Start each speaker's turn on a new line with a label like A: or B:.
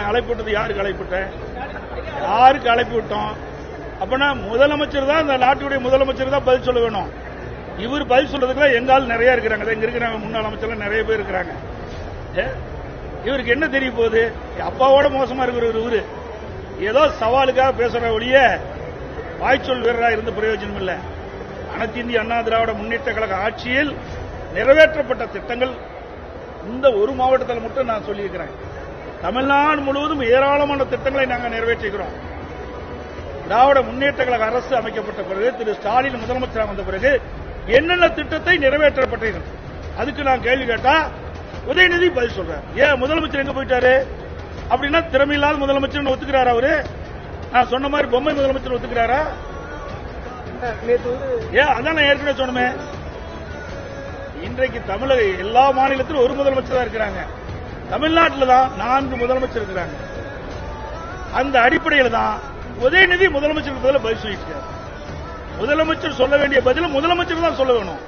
A: அழைப்பு விட்டது யாருக்கு அழைப்பு விட்டேன்? யாருக்கு அழைப்பு விட்டோம்? அப்பனா முதலமைச்சர் தான், இந்த நாட்டுடைய முதலமைச்சர் தான் பதில் சொல்ல வேணும். இவர் பதில் சொல்றதுக்குலாம் எங்கால் நிறைய இருக்கிறாங்க. இங்க இருக்கிற முன்னாள் அமைச்சர்கள் நிறைய பேர் இருக்கிறாங்க. இவருக்கு என்ன தெரிய போகுது? அப்பாவோட மோசமா இருக்கிற இவரு ஏதோ சவாலுக்காக பேசுற ஒழிய வாய்ச்சொல் வீரராக இருந்து பிரயோஜனம் இல்லை. அனைத்து இந்திய அண்ணா திராவிட முன்னேற்ற கழக ஆட்சியில் நிறைவேற்றப்பட்ட திட்டங்கள் இந்த ஒரு மாவட்டத்தில் மட்டும் நான் சொல்லியிருக்கிறேன். தமிழ்நாடு முழுவதும் ஏராளமான திட்டங்களை நாங்கள் நிறைவேற்றுகிறோம். திராவிட முன்னேற்ற கழக அரசு அமைக்கப்பட்ட பிறகு, திரு ஸ்டாலின் முதலமைச்சராக வந்த பிறகு என்னென்ன திட்டத்தை நிறைவேற்றப்பட்டீர்கள் அதுக்கு நான் கேள்வி கேட்டா உதயநிதி பதில் சொல்றார். ஏன் முதலமைச்சர் எங்க போயிட்டாரு அப்படின்னா திறமையில்லாத முதலமைச்சர் ஒத்துக்கிறாரா? அவரு நான் சொன்ன மாதிரி பொம்மை முதலமைச்சர் ஒத்துக்கிறாரா? ஏன் அதான் நான் ஏற்கனவே சொன்னமே. இன்றைக்கு தமிழக எல்லா மாநிலத்திலும் ஒரு முதலமைச்சர் தான் இருக்கிறாங்க. தமிழ்நாட்டில் தான் 4 முதலமைச்சர் இருக்கிறாங்க. அந்த அடிப்படையில் தான் உதயநிதி முதலமைச்சருக்கு பதில் சொல்லிட்டு முதலமைச்சர் சொல்ல வேண்டிய பதில் முதலமைச்சர் தான் சொல்ல வேணும்.